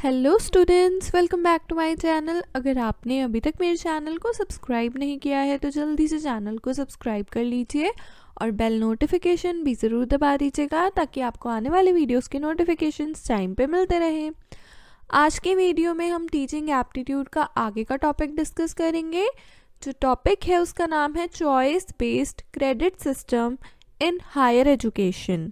Hello students, welcome back to my channel. अगर आपने अभी तक मेरे चैनल को सब्सक्राइब नहीं किया है तो जल्दी से चैनल को सब्सक्राइब कर लीजिए और बेल नोटिफिकेशन भी ज़रूर दबा दीजिएगा ताकि आपको आने वाले वीडियोस के नोटिफिकेशंस टाइम पे मिलते रहें। आज के वीडियो में हम टीचिंग एप्टीट्यूड का आगे का टॉपिक डिस्कस करेंगे। जो टॉपिक है उसका नाम है choice based credit system in higher education.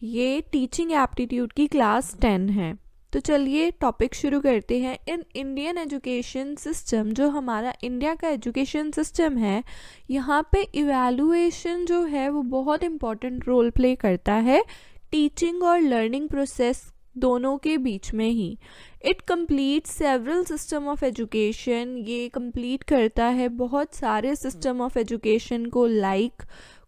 ये टीचिंग एप्टीट्यूड की क्लास 10 है। तो चलिए टॉपिक शुरू करते हैं। इन इंडियन एजुकेशन सिस्टम, जो हमारा इंडिया का एजुकेशन सिस्टम है, यहाँ पे इवैल्यूएशन जो है वो बहुत इम्पॉर्टेंट रोल प्ले करता है टीचिंग और लर्निंग प्रोसेस दोनों के बीच में ही। It complete several system of education, ये कंप्लीट करता है बहुत सारे सिस्टम ऑफ एजुकेशन को, लाइक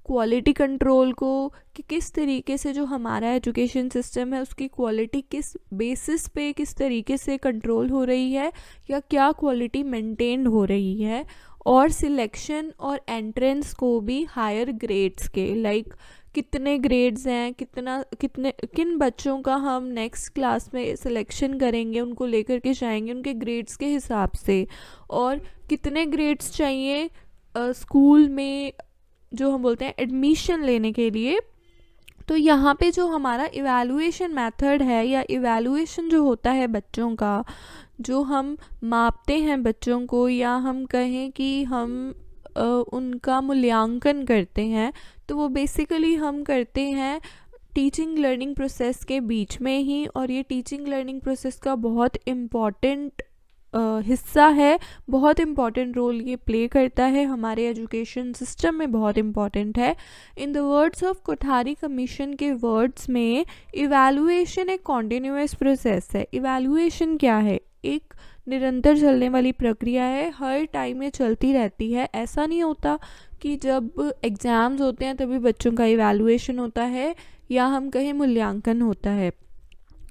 क्वालिटी कंट्रोल को, कि किस तरीके से जो हमारा एजुकेशन सिस्टम है उसकी क्वालिटी किस बेसिस पे किस तरीके से कंट्रोल हो रही है या क्या क्वालिटी मेंटेन हो रही है, और सिलेक्शन और एंट्रेंस को भी हायर ग्रेड्स के, लाइक कितने ग्रेड्स हैं, किन बच्चों का हम नेक्स्ट क्लास में सिलेक्शन करेंगे, उनको लेकर के जाएंगे उनके ग्रेड्स के हिसाब से, और कितने ग्रेड्स चाहिए स्कूल में जो हम बोलते हैं एडमिशन लेने के लिए। तो यहाँ पे जो हमारा इवैल्यूएशन मेथड है या इवैल्यूएशन जो होता है बच्चों का, जो हम मापते हैं बच्चों को, या हम कहें कि हम उनका मूल्यांकन करते हैं, तो वो बेसिकली हम करते हैं टीचिंग लर्निंग प्रोसेस के बीच में ही। और ये टीचिंग लर्निंग प्रोसेस का बहुत इम्पॉर्टेंट हिस्सा है, बहुत इम्पॉर्टेंट रोल ये प्ले करता है हमारे एजुकेशन सिस्टम में, बहुत इम्पॉर्टेंट है। In the words of Kothari commission के वर्ड्स में, इवैल्यूएशन एक कॉन्टिन्यूअस प्रोसेस है। इवैल्यूएशन क्या है? एक निरंतर चलने वाली प्रक्रिया है, हर टाइम में चलती रहती है। ऐसा नहीं होता कि जब एग्ज़ाम्स होते हैं तभी बच्चों का इवैल्यूएशन होता है या हम कहें मूल्यांकन होता है।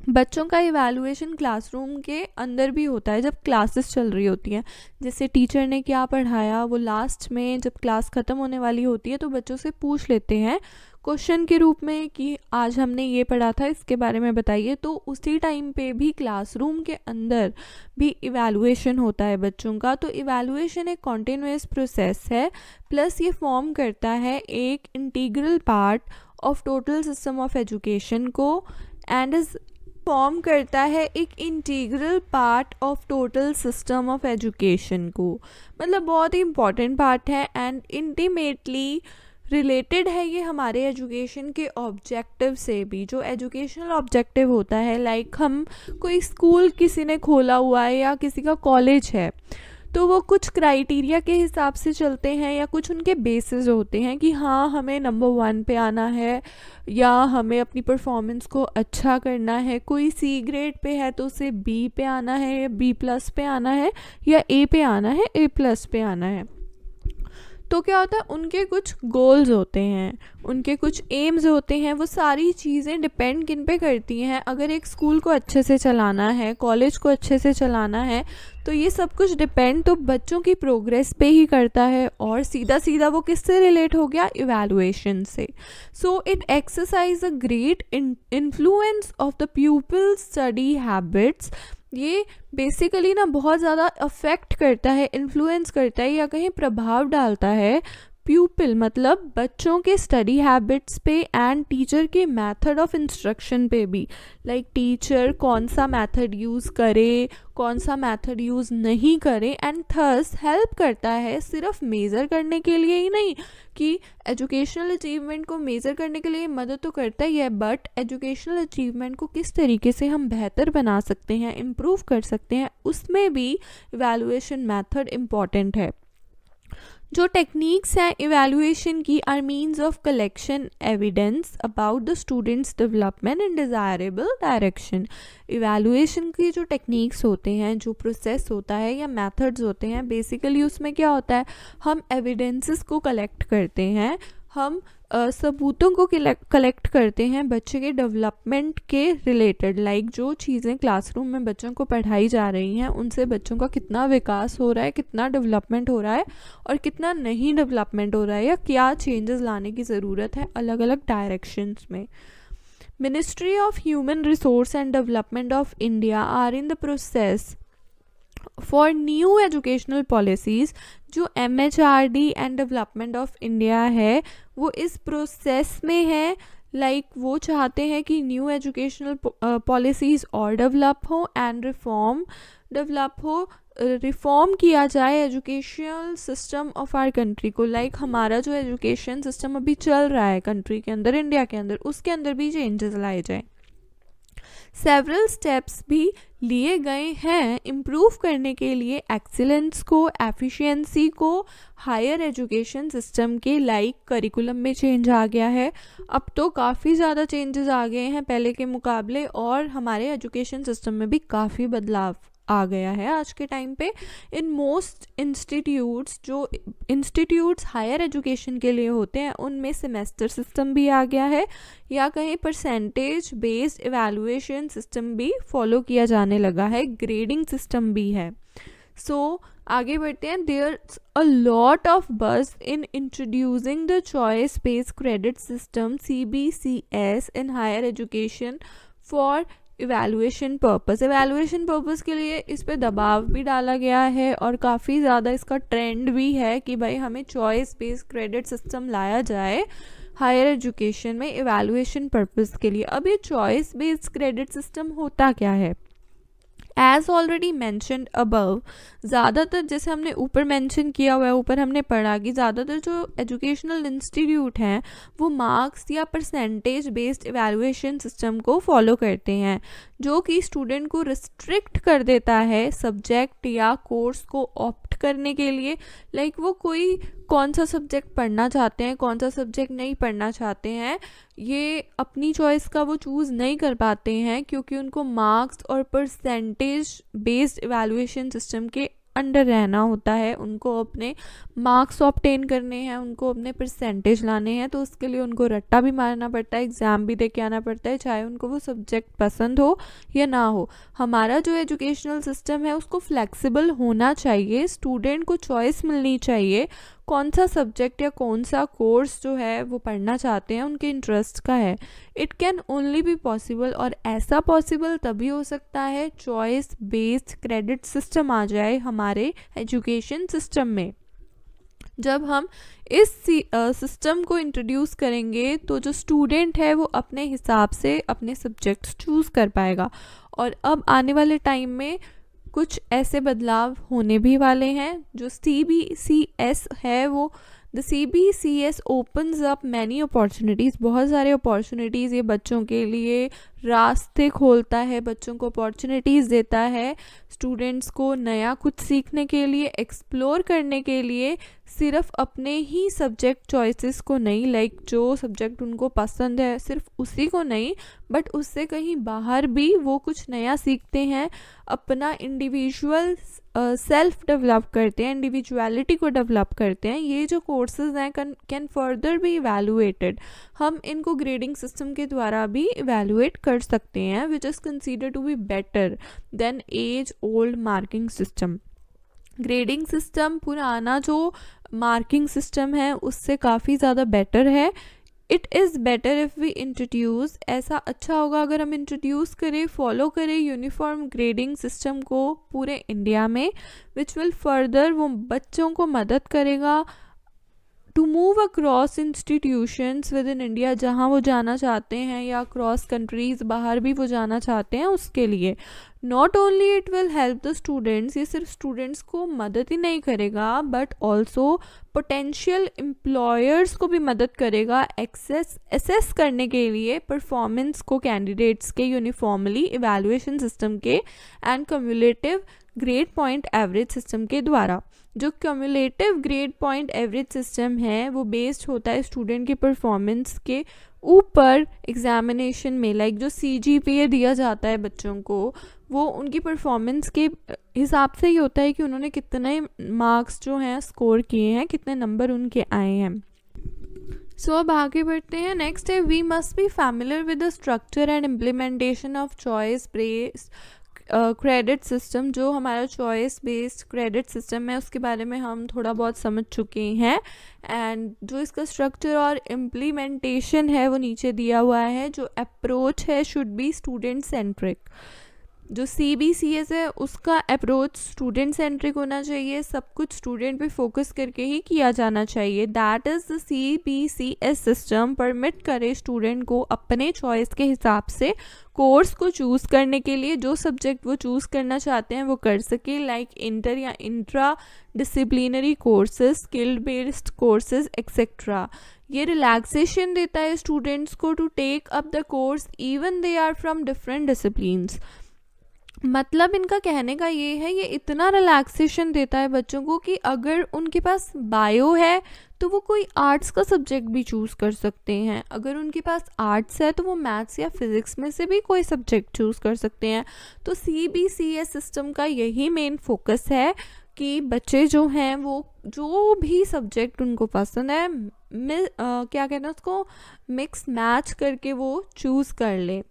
बच्चों का इवैल्यूएशन क्लासरूम के अंदर भी होता है जब क्लासेस चल रही होती हैं। जैसे टीचर ने क्या पढ़ाया वो लास्ट में जब क्लास ख़त्म होने वाली होती है तो बच्चों से पूछ लेते हैं क्वेश्चन के रूप में कि आज हमने ये पढ़ा था, इसके बारे में बताइए। तो उसी टाइम पे भी क्लासरूम के अंदर भी इवैल्यूएशन होता है बच्चों का। तो इवैल्यूएशन एक कॉन्टिन्यूअस प्रोसेस है, प्लस ये फॉर्म करता है एक integral part of total system of education को, एंड इज फॉर्म करता है एक integral part of total system of education को। मतलब बहुत ही इम्पॉर्टेंट पार्ट है एंड इंटीमेटली रिलेटेड है ये हमारे एजुकेशन के ऑब्जेक्टिव से भी। जो एजुकेशनल ऑब्जेक्टिव होता है, लाइक हम कोई स्कूल किसी ने खोला हुआ है या किसी का कॉलेज है, तो वो कुछ क्राइटेरिया के हिसाब से चलते हैं या कुछ उनके बेसिस होते हैं कि हाँ हमें नंबर 1 पे आना है या हमें अपनी परफॉर्मेंस को अच्छा करना है। कोई सी ग्रेड पे है तो उसे बी पे आना है या B+ पे आना है या ए पे आना है, A+ पे आना है। तो क्या होता है, उनके कुछ गोल्स होते हैं, उनके कुछ एम्स होते हैं। वो सारी चीज़ें डिपेंड किन पे करती हैं। अगर एक स्कूल को अच्छे से चलाना है, कॉलेज को अच्छे से चलाना है, तो ये सब कुछ डिपेंड तो बच्चों की प्रोग्रेस पे ही करता है। और सीधा सीधा वो किससे रिलेट हो गया? इवैल्यूएशन से। So it exercise a great influence of the प्यूपिल study habits. ये बेसिकली ना बहुत ज़्यादा अफेक्ट करता है, इन्फ्लुएंस करता है या कहीं प्रभाव डालता है प्यूपिल मतलब बच्चों के स्टडी हैबिट्स पे एंड टीचर के मेथड ऑफ इंस्ट्रक्शन पे भी। लाइक टीचर कौन सा मेथड यूज़ करे, कौन सा मेथड यूज़ नहीं करे, एंड थस हेल्प करता है सिर्फ मेज़र करने के लिए ही नहीं, कि एजुकेशनल अचीवमेंट को मेज़र करने के लिए मदद तो करता ही है, बट एजुकेशनल अचीवमेंट को किस तरीके से हम बेहतर बना सकते हैं, इम्प्रूव कर सकते हैं, उसमें भी इवैल्यूएशन मेथड इम्पॉर्टेंट है। जो टेक्निक्स हैं इवैल्यूएशन की are means of collection evidence about the students development in desirable direction. Evaluation की जो टेक्निक्स होते हैं, जो प्रोसेस होता है या मेथड्स होते हैं, बेसिकली उसमें क्या होता है, हम एविडेंसेस को कलेक्ट करते हैं, हम सबूतों को कलेक्ट करते हैं बच्चे के डेवलपमेंट के रिलेटेड। लाइक जो चीज़ें क्लासरूम में बच्चों को पढ़ाई जा रही हैं उनसे बच्चों का कितना विकास हो रहा है, कितना डेवलपमेंट हो रहा है और कितना नहीं डेवलपमेंट हो रहा है, या क्या चेंजेस लाने की ज़रूरत है अलग अलग डायरेक्शंस में। Ministry of human resource and development of India are in the process for new educational policies. जो MHRD and development of India है वो इस प्रोसेस में है, वो चाहते हैं कि न्यू एजुकेशनल पॉलिसीज़ और डेवलप हो एंड रिफॉर्म किया जाए educational system of our country को। हमारा जो एजुकेशन सिस्टम अभी चल रहा है कंट्री के अंदर, इंडिया के अंदर, उसके अंदर भी चेंजेस लाए जाएं। सेवरल स्टेप्स भी लिए गए हैं इम्प्रूव करने के लिए एक्सीलेंस को, एफिशिएंसी को हायर एजुकेशन सिस्टम के। करिकुलम में चेंज आ गया है, अब तो काफ़ी ज़्यादा चेंजेस आ गए हैं पहले के मुकाबले, और हमारे एजुकेशन सिस्टम में भी काफ़ी बदलाव आ गया है आज के टाइम पे। इन मोस्ट इंस्टीट्यूट्स, जो इंस्टीट्यूट्स हायर एजुकेशन के लिए होते हैं, उनमें सेमेस्टर सिस्टम भी आ गया है, या कहीं परसेंटेज बेस्ड एवेलुएशन सिस्टम भी फॉलो किया जाने लगा है, ग्रेडिंग सिस्टम भी है। आगे बढ़ते हैं। There a lot of buzz in introducing the choice based credit system CBCS in higher education for evaluation purpose के लिए इस पे दबाव भी डाला गया है, और काफ़ी ज़्यादा इसका ट्रेंड भी है कि भाई हमें चॉइस बेस्ड क्रेडिट सिस्टम लाया जाए हायर एजुकेशन में इवैल्यूएशन पर्पस के लिए। अब ये चॉइस बेस्ड क्रेडिट सिस्टम होता क्या है? एज ऑलरेडी मैंशनड अबव, ज़्यादातर जैसे हमने ऊपर मेंशन किया हुआ है, ऊपर हमने पढ़ा कि ज़्यादातर जो एजुकेशनल इंस्टीट्यूट हैं वो मार्क्स या परसेंटेज बेस्ड एवेलुएशन सिस्टम को फॉलो करते हैं, जो कि स्टूडेंट को रिस्ट्रिक्ट कर देता है सब्जेक्ट या कोर्स को ऑप्ट करने के लिए। वो कोई कौन सा सब्जेक्ट पढ़ना चाहते हैं, कौन सा सब्जेक्ट नहीं पढ़ना चाहते हैं, ये अपनी चॉइस का वो चूज़ नहीं कर पाते हैं, क्योंकि उनको मार्क्स और परसेंटेज बेस्ड एवेलुएशन सिस्टम के अंडर रहना होता है। उनको अपने मार्क्स ऑब्टेन करने हैं, उनको अपने परसेंटेज लाने हैं, तो उसके लिए उनको रट्टा भी मारना पड़ता है, एग्ज़ाम भी दे के आना पड़ता है, चाहे उनको वो सब्जेक्ट पसंद हो या ना हो। हमारा जो एजुकेशनल सिस्टम है उसको फ्लेक्सिबल होना चाहिए, स्टूडेंट को चॉइस मिलनी चाहिए कौन सा सब्जेक्ट या कौन सा कोर्स जो है वो पढ़ना चाहते हैं, उनके इंटरेस्ट का है। It can only be possible, और ऐसा पॉसिबल तभी हो सकता है चॉइस बेस्ड क्रेडिट सिस्टम आ जाए हमारे एजुकेशन सिस्टम में। जब हम इस सिस्टम को इंट्रोड्यूस करेंगे तो जो स्टूडेंट है वो अपने हिसाब से अपने सब्जेक्ट्स चूज़ कर पाएगा। और अब आने वाले टाइम में कुछ ऐसे बदलाव होने भी वाले हैं। जो CBCS है वो the CBCS opens up many opportunities, बहुत सारे अपॉर्चुनिटीज़ ये बच्चों के लिए रास्ते खोलता है, बच्चों को अपॉर्चुनिटीज़ देता है, स्टूडेंट्स को नया कुछ सीखने के लिए, एक्सप्लोर करने के लिए, सिर्फ अपने ही सब्जेक्ट चॉइसेस को नहीं, जो सब्जेक्ट उनको पसंद है सिर्फ उसी को नहीं, बट उससे कहीं बाहर भी वो कुछ नया सीखते हैं, अपना इंडिविजुअल सेल्फ डेवलप करते हैं, इंडिविजुअलिटी को डेवलप करते हैं। ये जो कोर्सेज हैं कैन फर्दर बी इवैल्यूएटेड, हम इनको ग्रेडिंग सिस्टम के द्वारा भी इवैल्यूएट कर सकते हैं, which is consider to be better than as old marking system. Grading system पुराना जो मार्किंग सिस्टम है उससे काफ़ी ज़्यादा बेटर है। It is better if we introduce, ऐसा अच्छा होगा अगर हम इंट्रोड्यूस करें, फॉलो करें यूनिफॉर्म ग्रेडिंग सिस्टम को पूरे इंडिया में, विच विल फर्दर वो बच्चों को मदद करेगा to move across institutions within India, जहाँ वो जाना चाहते हैं, या क्रॉस कंट्रीज़ बाहर भी वो जाना चाहते हैं उसके लिए। Not only it will help the students, ये सिर्फ स्टूडेंट्स को मदद ही नहीं करेगा बट ऑल्सो पोटेंशियल एम्प्लॉयर्स को भी मदद करेगा एसेस करने के लिए परफॉर्मेंस को कैंडिडेट्स के यूनिफॉर्मली इवैल्यूएशन सिस्टम के and cumulative grade point average system के द्वारा। जो cumulative grade point average system है वो बेस्ड होता है स्टूडेंट के परफॉर्मेंस के ऊपर एग्जामिनेशन में, जो CGPA दिया जाता है बच्चों को, वो उनकी परफॉर्मेंस के हिसाब से ही होता है कि उन्होंने कितने मार्क्स जो हैं स्कोर किए हैं, कितने नंबर उनके आए हैं। अब आगे बढ़ते हैं। नेक्स्ट है we must be familiar with the structure and implementation of choice based credit system, जो हमारा चॉइस बेस्ड क्रेडिट सिस्टम है, उसके बारे में हम थोड़ा बहुत समझ चुके हैं। एंड जो इसका स्ट्रक्चर और इम्प्लीमेंटेशन है वो नीचे दिया हुआ है। जो अप्रोच है शुड बी स्टूडेंट सेंट्रिक। जो CBCS है उसका अप्रोच स्टूडेंट सेंट्रिक होना चाहिए, सब कुछ स्टूडेंट पे फोकस करके ही किया जाना चाहिए। That is the CBCS system permit करे स्टूडेंट को अपने चॉइस के हिसाब से कोर्स को चूज़ करने के लिए, जो सब्जेक्ट वो चूज़ करना चाहते हैं वो कर सके, लाइक इंटर या intra disciplinary courses, skill based courses etcetera. ये रिलैक्सेशन देता है स्टूडेंट्स को to take up the course even they are from different disciplines. मतलब इनका कहने का ये है, ये इतना रिलैक्सेशन देता है बच्चों को कि अगर उनके पास बायो है तो वो कोई आर्ट्स का सब्जेक्ट भी चूज़ कर सकते हैं, अगर उनके पास आर्ट्स है तो वो मैथ्स या फिज़िक्स में से भी कोई सब्जेक्ट चूज़ कर सकते हैं। तो CBCS सिस्टम का यही मेन फोकस है कि बच्चे जो हैं वो जो भी सब्जेक्ट उनको पसंद है क्या कहते हैं उसको, मिक्स मैच करके वो चूज़ कर ले।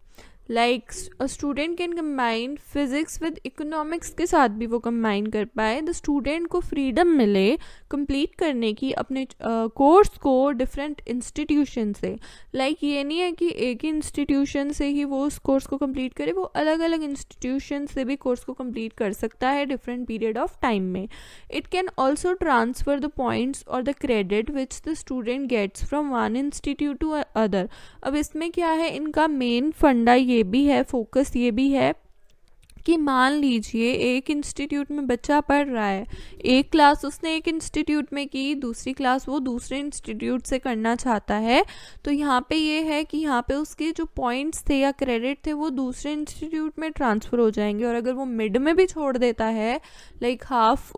Like student can combine physics with economics के साथ भी वो कंबाइन कर पाए। द स्टूडेंट को फ्रीडम मिले कंप्लीट करने की अपने कोर्स को डिफरेंट इंस्टीट्यूशन से। लाइक ये नहीं है कि एक ही इंस्टीट्यूशन से ही वो उस कोर्स को कंप्लीट करे, वो अलग अलग इंस्टीट्यूशन से भी कोर्स को कंप्लीट कर सकता है डिफरेंट पीरियड ऑफ टाइम में। It can also transfer the points और the credit which the student gets from one institute to other. अब इसमें क्या है, इनका मेन फंडा ये भी है, फोकस ये भी है कि मान लीजिए एक इंस्टीट्यूट में बच्चा पढ़ रहा है, एक क्लास उसने एक इंस्टीट्यूट में की, दूसरी क्लास वो दूसरे इंस्टीट्यूट से करना चाहता है, तो यहाँ पे ये है कि यहाँ पे उसके जो पॉइंट्स थे या क्रेडिट थे वो दूसरे इंस्टीट्यूट में ट्रांसफ़र हो जाएंगे। और अगर वो मिड में भी छोड़ देता है, लाइक हाफ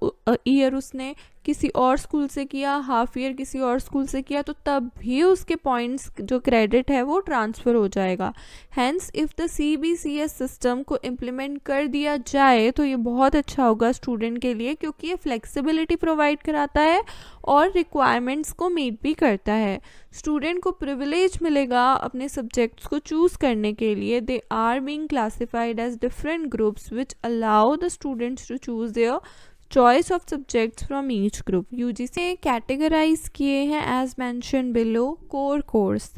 ईयर उसने किसी और स्कूल से किया, हाफ ईयर किसी और स्कूल से किया, तो तब भी उसके पॉइंट्स जो क्रेडिट है वो ट्रांसफ़र हो जाएगा। Hence if the CBCS system को इम्प्लीमेंट कर दिया जाए तो ये बहुत अच्छा होगा स्टूडेंट के लिए, क्योंकि ये फ्लेक्सिबिलिटी प्रोवाइड कराता है और रिक्वायरमेंट्स को मीट भी करता है। स्टूडेंट को प्रिविलेज मिलेगा अपने सब्जेक्ट्स को चूज़ करने के लिए। They are being classified as different groups which allow the students to choose their choice of subjects from each group. UGC ने कैटेगराइज किए हैं as mention below. Core course,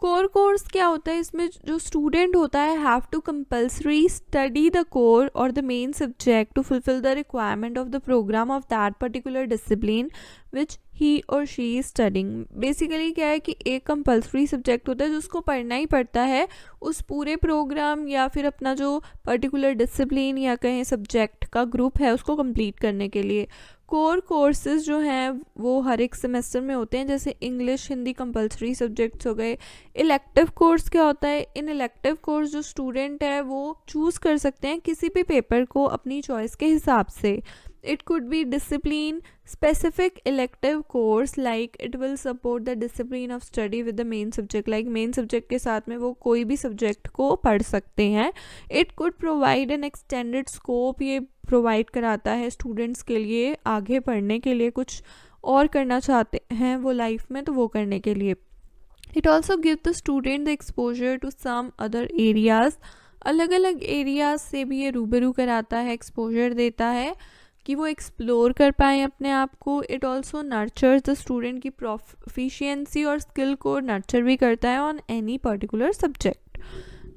core course क्या होता है, इसमें जो स्टूडेंट होता है have to compulsory study the core और the main subject to fulfil the requirement of the programme of that particular discipline which he और शी इज स्टडिंग। बेसिकली क्या है कि एक कंपल्सरी सब्जेक्ट होता है जो उसको पढ़ना ही पड़ता है उस पूरे प्रोग्राम या फिर अपना जो पर्टिकुलर डिसिप्लिन या कहें सब्जेक्ट का ग्रुप है उसको कंप्लीट करने के लिए। कोर कोर्सेज जो हैं वो हर एक सेमेस्टर में होते हैं, जैसे इंग्लिश, हिंदी कंपलसरी सब्जेक्ट्स हो गए। इलेक्टिव कोर्स क्या होता है, इन इलेक्टिव कोर्स जो स्टूडेंट है वो चूज़ कर सकते हैं किसी भी पेपर को अपनी चॉइस के हिसाब से। It could be discipline specific elective course like it will support the discipline of study with the main subject, like main subject के साथ में वो कोई भी subject को पढ़ सकते हैं। It could provide an extended scope, ये provide कराता है students के लिए आगे पढ़ने के लिए, कुछ और करना चाहते हैं वो life में तो वो करने के लिए। It also gives the student the exposure to some other areas, अलग अलग areas से भी ये रूबरू कराता है, exposure देता है कि वो एक्सप्लोर कर पाएँ अपने आप को। It also nurtures the student की प्रोफिशिएंसी और स्किल को नर्चर भी करता है ऑन एनी पर्टिकुलर सब्जेक्ट।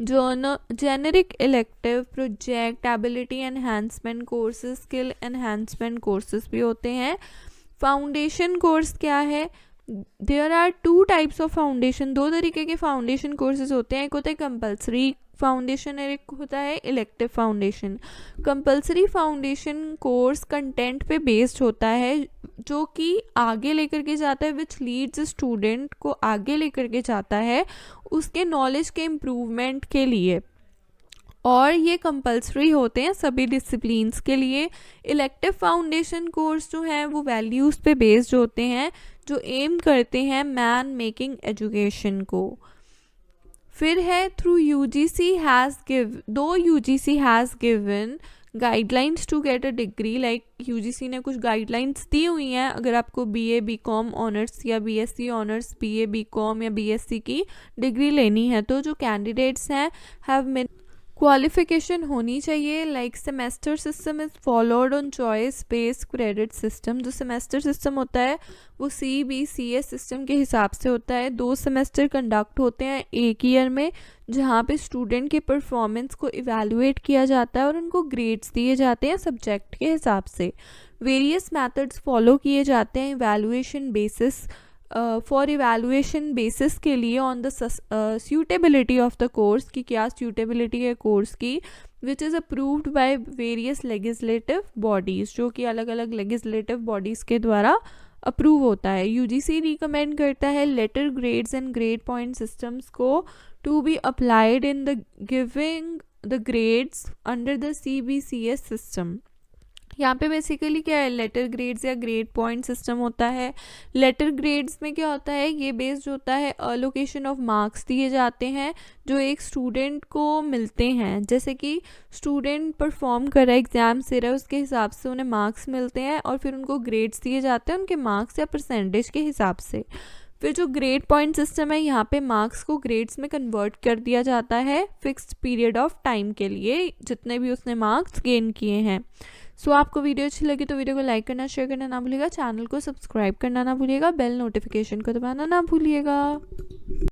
जो generic elective, project, ability enhancement courses, skill enhancement courses भी होते हैं। फाउंडेशन कोर्स क्या है, there are 2 types of foundation, 2 तरीके के फाउंडेशन कोर्सेज होते हैं। एक होता है कंपल्सरी फाउंडेशन और एक होता है elective foundation. Compulsory foundation course content पे बेस्ड होता है जो कि आगे लेकर के जाता है, विच लीड्स स्टूडेंट को आगे लेकर के जाता है उसके नॉलेज के इम्प्रूवमेंट के लिए, और ये कंपल्सरी होते हैं सभी डिसिप्लिन्स के लिए। इलेक्टिव फाउंडेशन कोर्स जो हैं वो वैल्यूज़ पे बेस्ड होते हैं जो एम करते हैं मैन मेकिंग एजुकेशन को। फिर है through UGC has given guidelines to get a degree, like UGC ने कुछ गाइडलाइंस दी हुई हैं अगर आपको BA BCom ऑनर्स या BSc ऑनर्स BA BCom या BSc की डिग्री लेनी है, तो जो कैंडिडेट्स हैं क्वालिफिकेशन होनी चाहिए। Like semester system is followed on choice based credit system. जो सेमेस्टर सिस्टम होता है वो CBCS सिस्टम के हिसाब से होता है। 2 सेमेस्टर कंडक्ट होते हैं एक ईयर में, जहाँ पे स्टूडेंट के परफॉर्मेंस को इवैल्यूएट किया जाता है और उनको ग्रेड्स दिए जाते हैं सब्जेक्ट के हिसाब से। वेरियस मेथड्स फॉलो किए जाते हैं evaluation basis for evaluation basis के लिए on the suitability of the course, की क्या सूटेबिलिटी है कोर्स की, which is approved by various legislative bodies, जो कि अलग अलग लेजिस्लेटिव बॉडीज़ के द्वारा अप्रूव होता है। UGC रिकमेंड करता है letter grades and grade point systems को to be applied in the giving the grades under the CBCS system. यहाँ पे बेसिकली क्या है, लेटर ग्रेड्स या ग्रेड पॉइंट सिस्टम होता है। लेटर ग्रेड्स में क्या होता है, ये बेस्ड होता है अलोकेशन ऑफ मार्क्स दिए जाते हैं जो एक स्टूडेंट को मिलते हैं। जैसे कि स्टूडेंट परफॉर्म कर रहा है, एग्ज़ाम से रहा है, उसके हिसाब से उन्हें मार्क्स मिलते हैं और फिर उनको ग्रेड्स दिए जाते हैं उनके मार्क्स या परसेंटेज के हिसाब से। फिर जो ग्रेड पॉइंट सिस्टम है, यहाँ पे मार्क्स को ग्रेड्स में कन्वर्ट कर दिया जाता है फिक्स्ड पीरियड ऑफ टाइम के लिए, जितने भी उसने मार्क्स गेन किए हैं। सो आपको वीडियो अच्छी लगी तो वीडियो को लाइक करना, शेयर करना ना भूलिएगा, चैनल को सब्सक्राइब करना ना भूलिएगा, बेल नोटिफिकेशन को दबाना ना भूलिएगा।